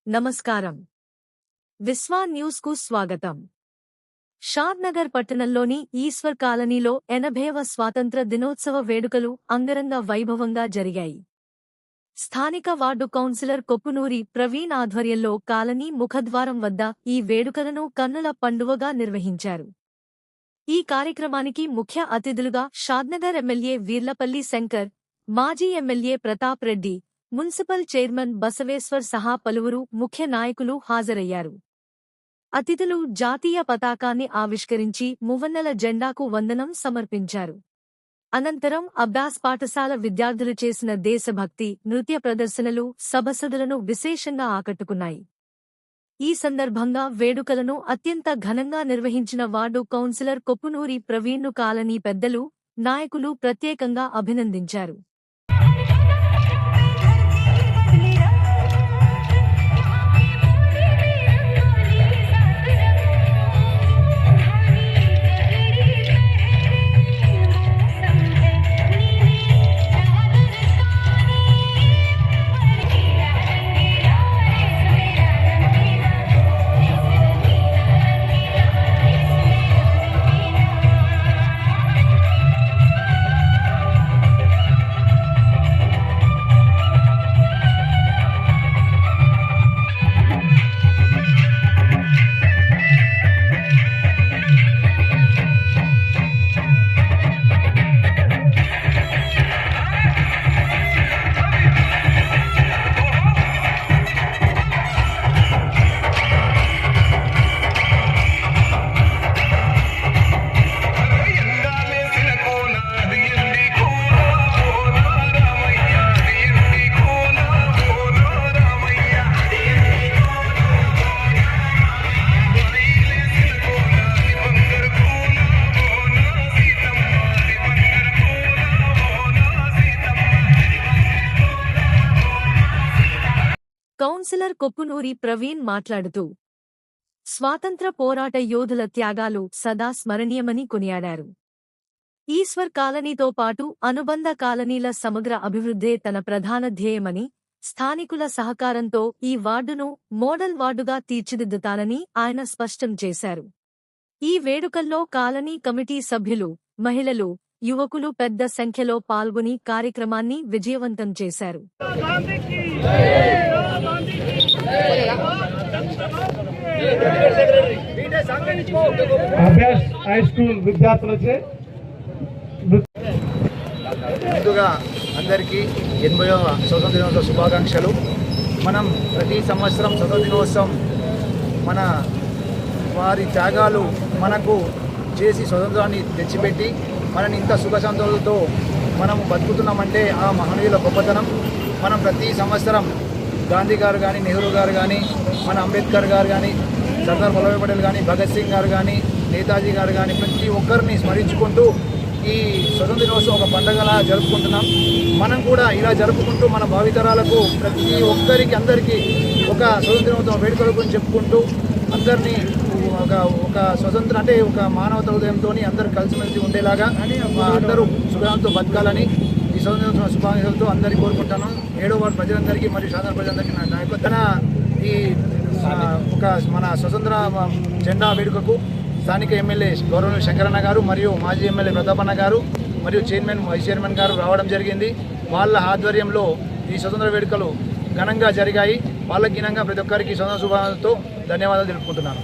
నమస్కారం. విశ్వా న్యూస్ కు స్వాగతం. షాద్నగర్ పట్టణంలోని ఈశ్వర్ కాలనీలో 80వ స్వాతంత్ర దినోత్సవ వేడుకలు అంగరంగ వైభవంగా జరిగాయి. స్థానిక వార్డు కౌన్సిలర్ కొప్పునూరి ప్రవీణ్ ఆధ్వర్యంలో కాలనీ ముఖద్వారం వద్ద ఈ వేడుకలను కన్నుల పండువగా నిర్వహించారు. ఈ కార్యక్రమానికి ముఖ్య అతిథులుగా షాద్నగర్ ఎమ్మెల్యే వీర్లపల్లి శంకర్, మాజీ MLA Pratap Reddy, municipal chairman Basaveshwar సహా పలువురు ముఖ్య నాయకులు హాజరయ్యారు. అతిథులు జాతీయ పతాకాన్ని ఆవిష్కరించి మువ్వన్నెల జెండాకు వందనం సమర్పించారు. అనంతరం అభ్యాస్ పాఠశాల విద్యార్థులు చేసిన దేశభక్తి నృత్య ప్రదర్శనలు సభసదులను విశేషంగా ఆకట్టుకున్నాయి. ఈ సందర్భంగా వేడుకలను అత్యంత ఘనంగా నిర్వహించిన వార్డు కౌన్సిలర్ కొప్పునూరి ప్రవీణ్ను కాలనీ పెద్దలు, నాయకులు ప్రత్యేకంగా అభినందించారు. కౌన్సిలర్ కొప్పునూరి ప్రవీణ్ మాట్లాడుతూ స్వాతంత్ర పోరాట యోధుల త్యాగాలు సదా స్మరణీయమని కొనియాడారు. ఈశ్వర్ కాలనీతో పాటు అనుబంధ కాలనీల సమగ్ర అభివృద్ధే తన ప్రధాన ధ్యేయమని, స్థానికుల సహకారంతో ఈ వార్డును మోడల్ వార్డుగా తీర్చిదిద్దుతానని ఆయన స్పష్టం చేశారు. ఈ వేడుకల్లో కాలనీ కమిటీ సభ్యులు, మహిళలు, యువకులు పెద్ద సంఖ్యలో పాల్గొని కార్యక్రమాన్ని విజయవంతం చేశారు. ముందుగా అందరికీ 80వ స్వతంత్ర దినోత్సవ శుభాకాంక్షలు. మనం ప్రతి సంవత్సరం స్వతంత్ర దినోత్సవం మన వారి త్యాగాలు మనకు చేసి స్వతంత్రాన్ని తెచ్చిపెట్టి మనని ఇంత సుఖ సంతోషాలతో మనం బతుకుతున్నామంటే ఆ మహనీయుల గొప్పతనం. మనం ప్రతి సంవత్సరం గాంధీ గారు కానీ, నెహ్రూ గారు కానీ, మన అంబేద్కర్ గారు కానీ, సర్దార్ వల్లభాయ్ పటేల్ కానీ, భగత్ సింగ్ గారు కానీ, నేతాజీ గారు కానీ ప్రతి ఒక్కరిని స్మరించుకుంటూ ఈ స్వతంత్ర దినోత్సవం ఒక పండుగలా జరుపుకుంటున్నాం. మనం కూడా ఇలా జరుపుకుంటూ మన భావితరాలకు ప్రతి ఒక్కరికి అందరికీ ఒక స్వతంత్ర దినోత్సవం వేడుకల గురించి చెప్పుకుంటూ అందరినీ ఒక స్వతంత్ర అంటే ఒక మానవత హృదయంతో అందరూ కలిసిమెలిసి ఉండేలాగా అందరూ సుఖంతో బతకాలని ఈ స్వతంత్ర దినోత్సవం శుభాకాంక్షలతో అందరికీ కోరుకుంటాను. 7వ వార్డు ప్రజలందరికీ మరియు సాధారణ ప్రజలందరికీ నా నాయకత్వం ఈ ఒక మన స్వతంత్ర జెండా వేడుకకు స్థానిక ఎమ్మెల్యే గౌరవ శంకరన్న గారు మరియు మాజీ ఎమ్మెల్యే ప్రతాపన్న గారు మరియు చైర్మన్, వైస్ చైర్మన్ గారు రావడం జరిగింది. వాళ్ళ ఆధ్వర్యంలో ఈ స్వతంత్ర వేడుకలు ఘనంగా జరిగాయి. వాళ్ళకి ఘనంగా ప్రతి ఒక్కరికి స్వతంత్ర శుభాకాంక్షలతో ధన్యవాదాలు తెలుపుకుంటున్నాను.